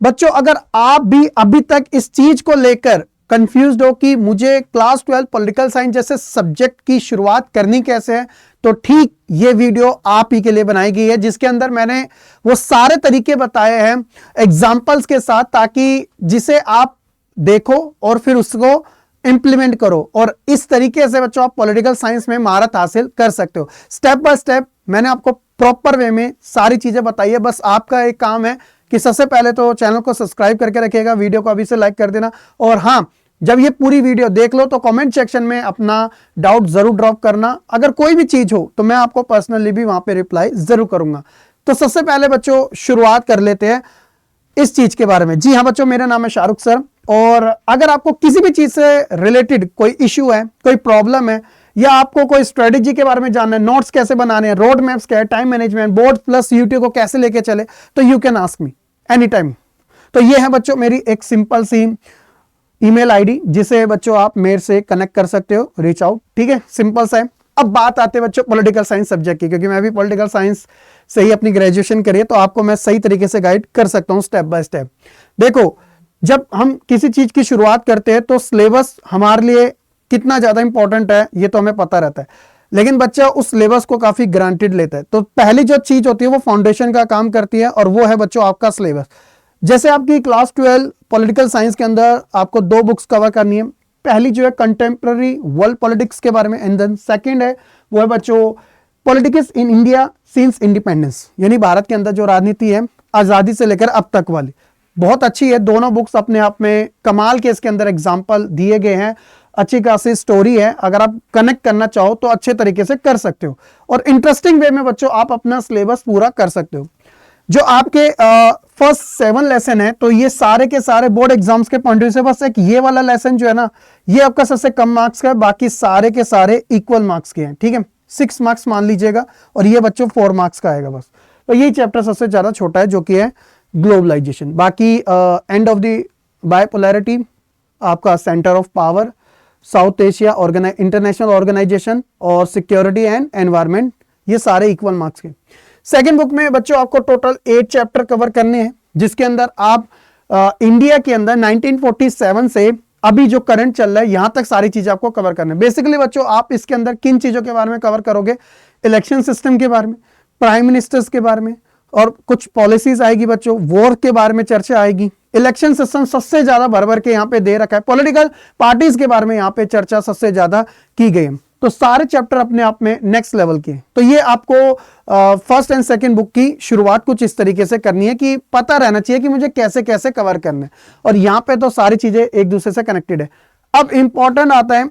बच्चों अगर आप भी अभी तक इस चीज को लेकर कंफ्यूज्ड हो कि मुझे क्लास 12 पॉलिटिकल साइंस जैसे सब्जेक्ट की शुरुआत करनी कैसे है, तो ठीक ये वीडियो आप ही के लिए बनाई गई है, जिसके अंदर मैंने वो सारे तरीके बताए हैं एग्जाम्पल्स के साथ, ताकि जिसे आप देखो और फिर उसको इंप्लीमेंट करो और इस तरीके से बच्चों आप पॉलिटिकल साइंस में महारत हासिल कर सकते हो। स्टेप बाय स्टेप मैंने आपको प्रॉपर वे में सारी चीजें बताई है। बस आपका एक काम है कि सबसे पहले तो चैनल को सब्सक्राइब करके रखिएगा, वीडियो को अभी से लाइक कर देना, और हाँ, जब ये पूरी वीडियो देख लो तो कमेंट सेक्शन में अपना डाउट जरूर ड्रॉप करना। अगर कोई भी चीज हो तो मैं आपको पर्सनली भी वहां पे रिप्लाई जरूर करूंगा। तो सबसे पहले बच्चों शुरुआत कर लेते हैं इस चीज के बारे में। जी हाँ बच्चों, मेरा नाम है शाहरुख सर, और अगर आपको किसी भी चीज से रिलेटेड कोई इश्यू है, कोई प्रॉब्लम है, या आपको कोई स्ट्रेटेजी के बारे में जानना है, नोट्स कैसे बनाने हैं, रोड मैप्स क्या है, time management, board plus YouTube को कैसे लेके चले, तो you can ask me any time. तो ये है बच्चों मेरी एक सिंपल सी ईमेल आईडी, जिसे बच्चों आप मेरे से कनेक्ट कर सकते हो, रीच आउट। ठीक है, सिंपल सा है। अब बात आते हैं बच्चों पॉलिटिकल साइंस सब्जेक्ट की, क्योंकि मैं भी पॉलिटिकल साइंस से ही अपनी ग्रेजुएशन करी है, तो आपको मैं सही तरीके से गाइड कर सकता हूं स्टेप बाय स्टेप। देखो, जब हम किसी चीज की शुरुआत करते हैं तो सिलेबस हमारे लिए कितना ज्यादा इंपॉर्टेंट है ये तो हमें पता रहता है, लेकिन बच्चा उस सिलेबस को काफी ग्रांटेड लेता है। तो पहली जो चीज होती है वो फाउंडेशन का काम करती है, और वो है बच्चों आपका सिलेबस। जैसे आपकी क्लास 12 पॉलिटिकल साइंस के अंदर आपको 2 बुक्स कवर करनी है। पहली जो है कंटेम्प्रेरी वर्ल्ड पॉलिटिक्स के बारे में, एंड देन सेकंड है वो है बच्चों politics in India since independence, यानी भारत के अंदर जो राजनीति है आजादी से लेकर अब तक वाली। बहुत अच्छी है, दोनों बुक्स अपने आप में कमाल के इसके अंदर एग्जाम्पल दिए गए हैं, अच्छी खासी स्टोरी है। अगर आप कनेक्ट करना चाहो तो अच्छे तरीके से कर सकते हो, और इंटरेस्टिंग वे में बच्चों आप अपना सिलेबस पूरा कर सकते हो। जो आपके फर्स्ट 7 लेसन है, तो ये सारे के सारे बोर्ड एग्जाम्स के पॉइंट ऑफ व्यू से बस एक ये वाला लेसन जो है ना, ये आपका सबसे कम मार्क्स का है, बाकी सारे के सारे इक्वल मार्क्स के हैं। ठीक है, 6 मार्क्स मान लीजिएगा, और ये बच्चों 4 मार्क्स का आएगा बस। तो यही चैप्टर सबसे ज्यादा छोटा है, जो कि है ग्लोबलाइजेशन। बाकी एंड ऑफ द बायपोलैरिटी, आपका centre of power, South Asia international organisation, और सिक्योरिटी एंड एनवायरमेंट, ये सारे इक्वल मार्क्स के। सेकेंड बुक में बच्चों आपको टोटल 8 चैप्टर कवर करने हैं, जिसके अंदर आप इंडिया के अंदर 1947 से अभी जो करंट चल रहा है यहां तक सारी चीजें आपको कवर करना है। बेसिकली बच्चों आप इसके अंदर किन चीजों के बारे में कवर करोगे, इलेक्शन सिस्टम के बारे में, प्राइम मिनिस्टर्स के बारे में, और कुछ पॉलिसीज आएगी बच्चों, वॉर के बारे में चर्चा आएगी। इलेक्शन सिस्टम सबसे ज्यादा भर भर के यहाँ पे दे रखा है, पॉलिटिकल पार्टीज के बारे में यहाँ पे चर्चा सबसे ज्यादा की गई है। तो सारे चैप्टर अपने आप में नेक्स्ट लेवल के। तो ये आपको फर्स्ट एंड सेकंड बुक की शुरुआत कुछ इस तरीके से करनी है कि पता रहना चाहिए कि मुझे कैसे कैसे कवर करना है, और यहाँ पे तो सारी चीजें एक दूसरे से कनेक्टेड है। अब इंपॉर्टेंट आता है,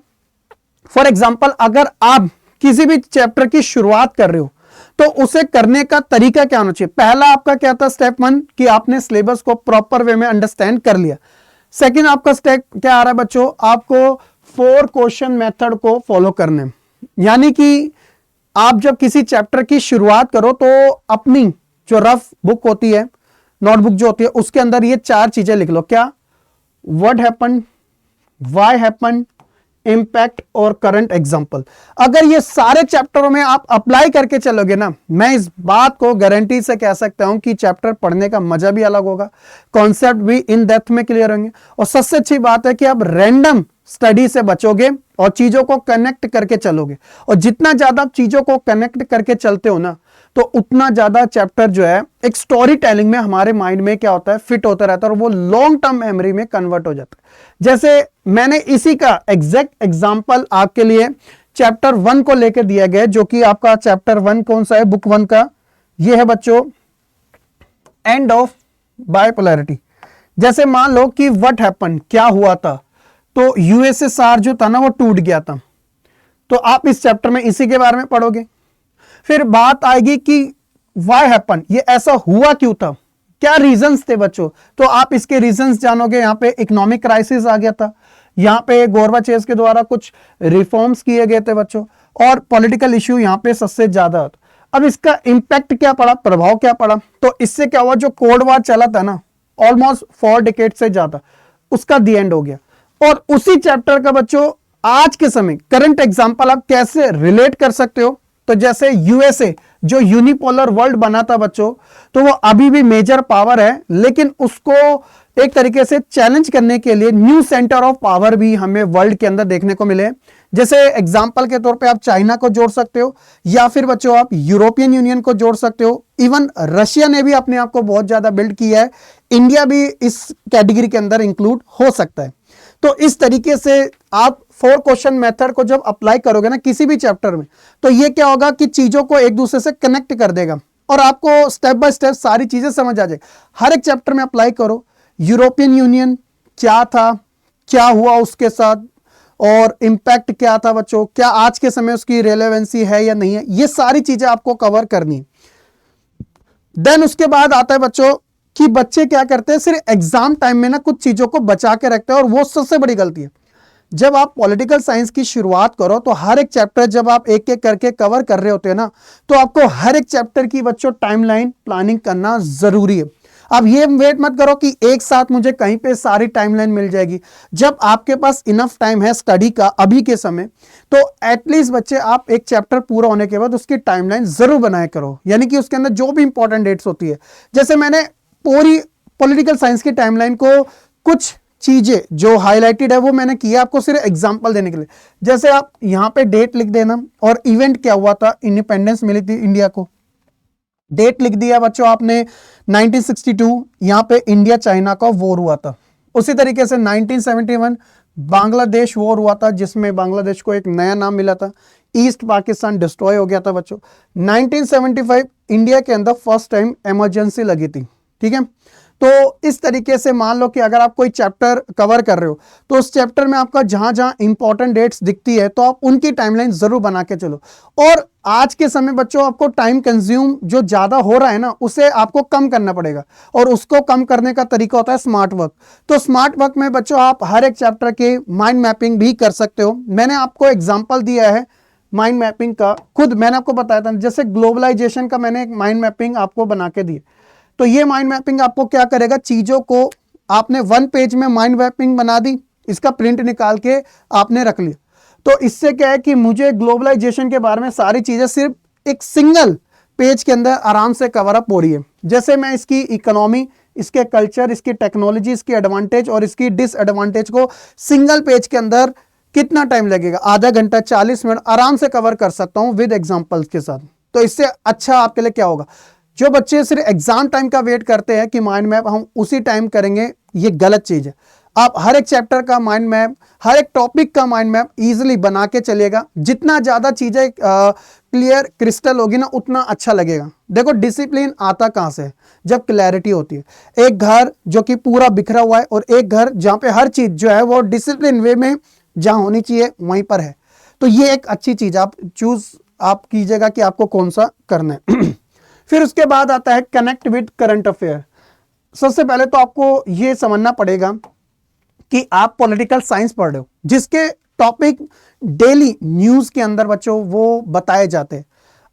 फॉर एग्जाम्पल अगर आप किसी भी चैप्टर की शुरुआत कर रहे हो तो उसे करने का तरीका क्या होना चाहिए। पहला आपका क्या था, स्टेप 1, कि आपने सिलेबस को प्रॉपर वे में अंडरस्टैंड कर लिया। सेकंड आपका स्टेप क्या आ रहा है बच्चों, आपको 4 क्वेश्चन मेथड को फॉलो करने, यानी कि आप जब किसी चैप्टर की शुरुआत करो तो अपनी जो रफ बुक होती है, नोटबुक जो होती है, उसके अंदर ये 4 चीजें लिख लो। क्या, what happened, why happened, impact और करंट एग्जांपल। अगर ये सारे चैप्टरों में आप अप्लाई करके चलोगे ना, मैं इस बात को गारंटी से कह सकता हूं कि चैप्टर पढ़ने का मजा भी अलग होगा, कॉन्सेप्ट भी इन डेप्थ में क्लियर होंगे, और सबसे अच्छी बात है कि आप रैंडम स्टडी से बचोगे और चीजों को कनेक्ट करके चलोगे। और जितना ज्यादा आप चीजों को कनेक्ट करके चलते हो ना, तो उतना ज्यादा चैप्टर जो है एक स्टोरी टेलिंग में हमारे माइंड में क्या होता है, फिट होता रहता है, और वो लॉन्ग टर्म मेमोरी में कन्वर्ट हो जाता है। जैसे मैंने इसी का एग्जैक्ट एग्जांपल आपके लिए चैप्टर 1 को लेकर दिया गया, जो कि आपका चैप्टर 1 कौन सा है, बुक 1 का, ये है बच्चों एंड ऑफ बायपोलैरिटी। जैसे मान लो कि व्हाट हैपेंड, क्या हुआ था, तो यूएसएसआर जो था ना वो टूट गया था, तो आप इस चैप्टर में इसी के बारे में पढ़ोगे। फिर बात आएगी कि व्हाई हैपन, ये ऐसा हुआ क्यों था, क्या रीजंस थे बच्चों, तो आप इसके रीजंस जानोगे। यहां पे इकोनॉमिक क्राइसिस आ गया था, यहां पे गोरबाचेव के द्वारा कुछ रिफॉर्म्स किए गए थे बच्चों, और पॉलिटिकल इश्यू यहां पे सबसे ज्यादा। अब इसका इंपैक्ट क्या पड़ा, प्रभाव क्या पड़ा, तो इससे क्या हुआ, जो कोल्ड वॉर चला था ना ऑलमोस्ट 4 डिकेड से ज्यादा, उसका दी एंड हो गया। और उसी चैप्टर का बच्चों आज के समय करंट एग्जांपल आप कैसे रिलेट कर सकते हो, तो जैसे यूएसए जो यूनिपोलर वर्ल्ड बना था बच्चों, तो वो अभी भी मेजर पावर है, लेकिन उसको एक तरीके से चैलेंज करने के लिए न्यू सेंटर ऑफ पावर भी हमें वर्ल्ड के अंदर देखने को मिले। जैसे एग्जांपल के तौर पे आप चाइना को जोड़ सकते हो, या फिर बच्चों आप यूरोपियन यूनियन को जोड़ सकते हो। इवन रशिया ने भी अपने आप को बहुत ज्यादा बिल्ड किया है, इंडिया भी इस कैटेगरी के अंदर इंक्लूड हो सकता है। तो इस तरीके से आप 4 क्वेश्चन मेथड को जब अप्लाई करोगे ना किसी भी चैप्टर में, तो ये क्या होगा कि चीजों को एक दूसरे से कनेक्ट कर देगा और आपको स्टेप बाय स्टेप सारी चीजें समझ आ जाएगी। हर एक चैप्टर में अप्लाई करो, यूरोपियन यूनियन क्या था, क्या हुआ उसके साथ, और इंपैक्ट क्या था बच्चों, क्या आज के समय उसकी रेलेवेंसी है या नहीं है, ये सारी चीजें आपको कवर करनी है। देन उसके बाद आता है बच्चों कि बच्चे क्या करते हैं, सिर्फ एग्जाम टाइम में ना कुछ चीजों को बचा के रखते हैं, और वो सबसे बड़ी गलती है। जब आप पॉलिटिकल साइंस की शुरुआत करो तो हर एक चैप्टर जब आप एक एक करके कवर कर रहे होते हैं ना, तो आपको हर एक चैप्टर की बच्चों टाइमलाइन प्लानिंग करना जरूरी है। अब ये वेट मत करो कि एक साथ मुझे कहीं पे सारी टाइमलाइन मिल जाएगी। जब आपके पास इनफ टाइम है स्टडी का अभी के समय, तो एटलीस्ट बच्चे आप एक चैप्टर पूरा होने के बाद उसकी टाइमलाइन जरूर बनाया करो, यानी कि उसके अंदर जो भी इंपॉर्टेंट डेट्स होती है। जैसे मैंने पूरी पॉलिटिकल साइंस की टाइमलाइन को कुछ चीजें जो हाईलाइटेड है वो मैंने किया आपको सिर्फ एग्जांपल देने के लिए। जैसे आप यहां पे डेट लिख देना और इवेंट क्या हुआ था, इंडिपेंडेंस मिली थी इंडिया को, डेट लिख दिया बच्चों आपने 1962, यहां पे इंडिया चाइना का वॉर हुआ था। उसी तरीके से 1971 बांग्लादेश वॉर हुआ था, जिसमें बांग्लादेश को एक नया नाम मिला था, ईस्ट पाकिस्तान डिस्ट्रॉय हो गया था बच्चों। 1975 इंडिया के अंदर फर्स्ट टाइम इमरजेंसी लगी थी, ठीक है। तो इस तरीके से मान लो कि अगर आप कोई चैप्टर कवर कर रहे हो तो उस चैप्टर में आपका जहां जहां इंपॉर्टेंट डेट्स दिखती है तो आप उनकी टाइमलाइन जरूर बना के चलो। और आज के समय बच्चों आपको टाइम कंज्यूम जो ज्यादा हो रहा है ना, उसे आपको कम करना पड़ेगा, और उसको कम करने का तरीका होता है स्मार्ट वर्क। तो स्मार्ट वर्क में बच्चों आप हर एक चैप्टर के माइंड मैपिंग भी कर सकते हो। मैंने आपको एग्जाम्पल दिया है माइंड मैपिंग का, खुद मैंने आपको बताया था, जैसे ग्लोबलाइजेशन का मैंने एक माइंड मैपिंग आपको बना के दी। तो ये माइंड मैपिंग आपको क्या करेगा, चीजों को आपने 1 पेज में माइंड मैपिंग बना दी, इसका प्रिंट निकाल के आपने रख लिया। तो इससे क्या है कि मुझे ग्लोबलाइजेशन के बारे में सारी चीजें सिर्फ एक सिंगल पेज के अंदर आराम से कवर अप हो रही है। जैसे मैं इसकी इकोनॉमी, इसके कल्चर, इसकी टेक्नोलॉजी, इसकी एडवांटेज और इसकी डिसएडवांटेज को सिंगल पेज के अंदर कितना टाइम लगेगा, आधा घंटा 40 मिनट आराम से कवर कर सकता हूं विद एग्जांपल्स के साथ। तो इससे अच्छा आपके लिए क्या होगा, जो बच्चे सिर्फ एग्जाम टाइम का वेट करते हैं कि माइंड मैप हम उसी टाइम करेंगे, ये गलत चीज है। आप हर एक चैप्टर का माइंड मैप, हर एक टॉपिक का माइंड मैप इजीली बना के चलिएगा। जितना ज्यादा चीजें क्लियर क्रिस्टल होगी ना, उतना अच्छा लगेगा। देखो डिसिप्लिन आता कहां से है, जब क्लैरिटी होती है। एक घर जो कि पूरा बिखरा हुआ है और एक घर जहां पे हर चीज जो है वो डिसिप्लिन वे में जहां होनी चाहिए वहीं पर है। तो ये एक अच्छी चीज आप चूज आप कीजिएगा कि आपको कौन सा करना है। फिर उसके बाद आता है कनेक्ट विद करंट अफेयर। सबसे पहले तो आपको यह समझना पड़ेगा कि आप पॉलिटिकल साइंस पढ़ रहे हो, जिसके टॉपिक डेली न्यूज के अंदर बच्चों वो बताए जाते हैं।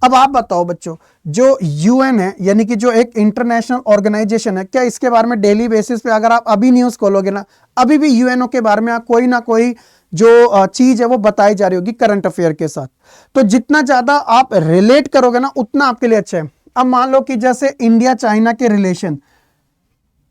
अब आप बताओ बच्चों, जो यूएन है यानी कि जो एक इंटरनेशनल ऑर्गेनाइजेशन है, क्या इसके बारे में डेली बेसिस पे अगर आप अभी न्यूज खोलोगे ना, अभी भी यूएनओ के बारे में कोई ना कोई जो चीज है वो बताई जा रही होगी करंट अफेयर के साथ। तो जितना ज्यादा आप रिलेट करोगे ना, उतना आपके लिए अच्छा है। अब मान लो कि जैसे इंडिया चाइना के रिलेशन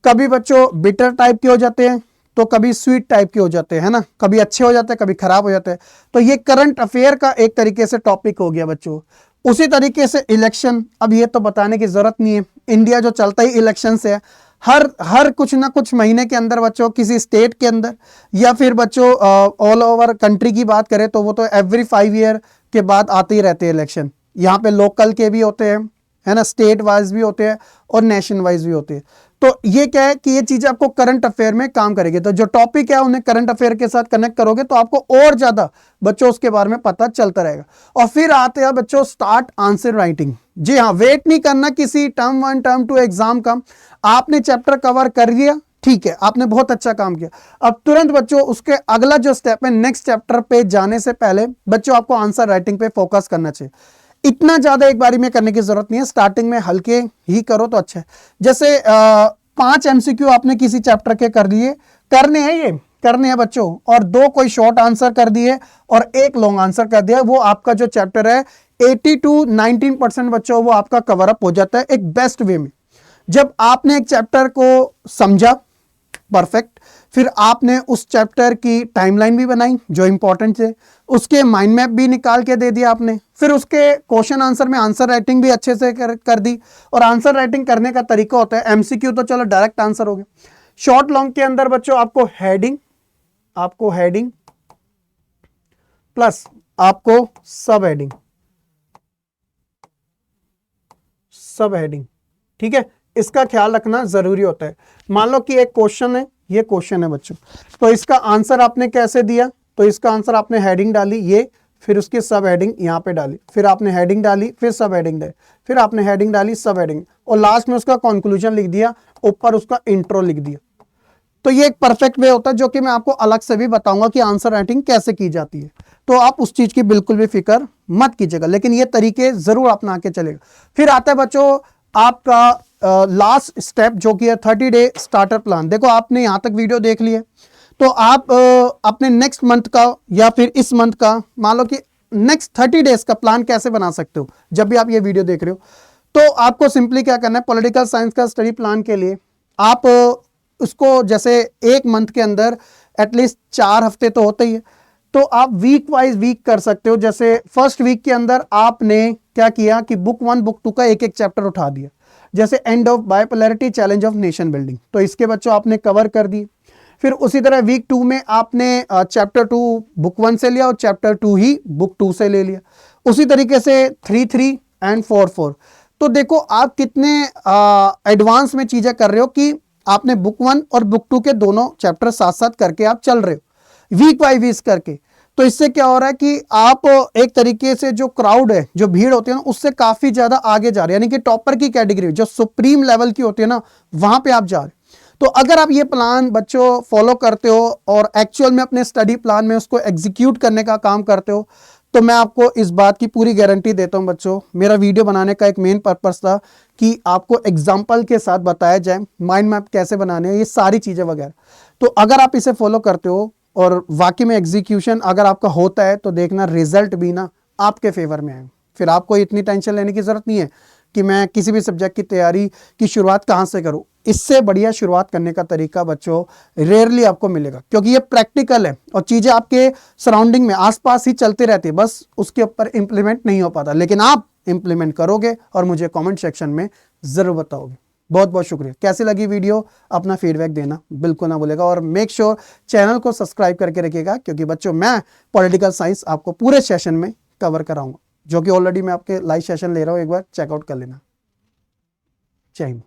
कभी बच्चों बिटर टाइप के हो जाते हैं, तो कभी स्वीट टाइप के हो जाते हैं, है ना, कभी अच्छे हो जाते हैं, कभी खराब हो जाते हैं। तो ये करंट अफेयर का एक तरीके से टॉपिक हो गया बच्चों। उसी तरीके से इलेक्शन, अब ये तो बताने की जरूरत नहीं है, इंडिया जो चलता ही इलेक्शन से है। हर कुछ ना कुछ महीने के अंदर बच्चों किसी स्टेट के अंदर या फिर बच्चों ऑल ओवर कंट्री की बात करें तो वो तो एवरी 5 ईयर के बाद आते ही रहते हैं इलेक्शन। यहाँ पे लोकल के भी होते हैं, है ना, स्टेट वाइज भी होते हैं और नेशन वाइज भी होते हैं। तो ये क्या है कि ये चीजें आपको करंट अफेयर में काम करेगी। तो जो टॉपिक है उन्हें करंट अफेयर के साथ कनेक्ट करोगे तो आपको और ज्यादा बच्चों उसके बारे में पता चलता रहेगा। और फिर आते हैं बच्चों स्टार्ट आंसर राइटिंग। जी हाँ, वेट नहीं करना किसी टर्म 1 टर्म 2 एग्जाम का। आपने चैप्टर कवर कर लिया, ठीक है, आपने बहुत अच्छा काम किया। अब तुरंत बच्चों उसके अगला जो स्टेप है, नेक्स्ट चैप्टर पे जाने से पहले बच्चों आपको आंसर राइटिंग पे फोकस करना चाहिए। इतना ज्यादा एक बारी में करने की जरूरत नहीं है, स्टार्टिंग में हल्के ही करो तो अच्छा है। जैसे 5 एमसीक्यू आपने किसी चैप्टर के कर लिए, करने हैं ये करने हैं बच्चों, और 2 कोई शॉर्ट आंसर कर दिए और 1 लॉन्ग आंसर कर दिया, वो आपका जो चैप्टर है 80 to 19% बच्चों वो आपका कवर अप हो जाता है एक बेस्ट वे में। जब आपने एक चैप्टर को समझा परफेक्ट, फिर आपने उस चैप्टर की टाइमलाइन भी बनाई जो इंपॉर्टेंट है, उसके माइंड मैप भी निकाल के दे दिया आपने, फिर उसके क्वेश्चन आंसर में आंसर राइटिंग भी अच्छे से कर दी। और आंसर राइटिंग करने का तरीका होता है, एमसीक्यू तो चलो डायरेक्ट आंसर हो गया, शॉर्ट लॉन्ग के अंदर बच्चों आपको हेडिंग प्लस आपको सब हेडिंग, ठीक है, इसका ख्याल रखना जरूरी होता है। मान लो कि एक क्वेश्चन है, ये क्वेश्चन है बच्चों, तो इसका आंसर आपने कैसे दिया, तो इसका आंसर आपने हेडिंग डाली ये, फिर उसकी सब हेडिंग यहां पे डाली, फिर आपने हेडिंग डाली, फिर सब हेडिंग डाली, फिर आपने हेडिंग डाली, सब हेडिंग, और लास्ट में उसका कंक्लूजन लिख दिया, ऊपर उसका इंट्रो लिख दिया। तो ये एक परफेक्ट वे होता है जो कि मैं आपको अलग से भी बताऊंगा कि आंसर राइटिंग कैसे की जाती है। तो आप उस चीज की बिल्कुल भी फिक्र मत कीजिएगा, लेकिन ये तरीके जरूर अपना के चलेगा। फिर आता है बच्चों आपका लास्ट स्टेप जो कि है 30 डे स्टार्टर प्लान। देखो आपने यहां तक वीडियो देख लिया, तो आप अपने नेक्स्ट मंथ का या फिर इस मंथ का, मान लो कि नेक्स्ट 30 डेज का प्लान कैसे बना सकते हो। जब भी आप ये वीडियो देख रहे हो तो आपको सिंपली क्या करना है, पॉलिटिकल साइंस का स्टडी प्लान के लिए आप उसको जैसे एक मंथ के अंदर एटलीस्ट 4 हफ्ते तो होते ही है, तो आप वीक वाइज वीक कर सकते हो। जैसे फर्स्ट वीक के अंदर आपने क्या किया कि बुक 1 बुक 2 का एक एक चैप्टर उठा दिया, जैसे end of bipolarity challenge of nation building, तो इसके बच्चों आपने कवर कर दी। फिर उसी तरह वीक 2 में आपने चैप्टर 2 बुक 1 से लिया और चैप्टर 2 ही बुक 2 से ले लिया। उसी तरीके से 3 एंड 4। तो देखो आप कितने एडवांस में चीजें कर रहे हो कि आपने बुक 1 और बुक 2 के दोनों चैप्टर साथ साथ करके आप चल रहे हो वीक बाय वीक करके। तो इससे क्या हो रहा है कि आप एक तरीके से जो क्राउड है, जो भीड़ होती है ना, उससे काफी ज्यादा आगे जा रहे हैं, यानी कि टॉपर की कैटेगरी जो सुप्रीम लेवल की होती है ना, वहां पे आप जा रहे हैं। तो अगर आप ये प्लान बच्चों फॉलो करते हो और एक्चुअल में अपने स्टडी प्लान में उसको एग्जीक्यूट करने का काम करते हो, तो मैं आपको इस बात की पूरी गारंटी देता हूं बच्चों। मेरा वीडियो बनाने का एक मेन पर्पस था कि आपको एग्जाम्पल के साथ बताया जाए माइंड मैप कैसे बनाने हैं, ये सारी चीजें वगैरह। तो अगर आप इसे फॉलो करते हो और वाकई में एग्जीक्यूशन अगर आपका होता है, तो देखना रिजल्ट भी ना आपके फेवर में है। फिर आपको इतनी टेंशन लेने की जरूरत नहीं है कि मैं किसी भी सब्जेक्ट की तैयारी की शुरुआत कहां से करूं। इससे बढ़िया शुरुआत करने का तरीका बच्चों रेयरली आपको मिलेगा, क्योंकि ये प्रैक्टिकल है और चीजें आपके सराउंडिंग में आसपास ही चलती रहती है, बस उसके ऊपर इंप्लीमेंट नहीं हो पाता। लेकिन आप इंप्लीमेंट करोगे और मुझे कमेंट सेक्शन में जरूर बताओगे। बहुत बहुत शुक्रिया। कैसी लगी वीडियो, अपना फीडबैक देना बिल्कुल ना भूलेगा, और मेक श्योर चैनल को सब्सक्राइब करके रखिएगा, क्योंकि बच्चों मैं पॉलिटिकल साइंस आपको पूरे सेशन में कवर कराऊंगा, जो कि ऑलरेडी मैं आपके लाइव सेशन ले रहा हूं, एक बार चेकआउट कर लेना। जय हिंद।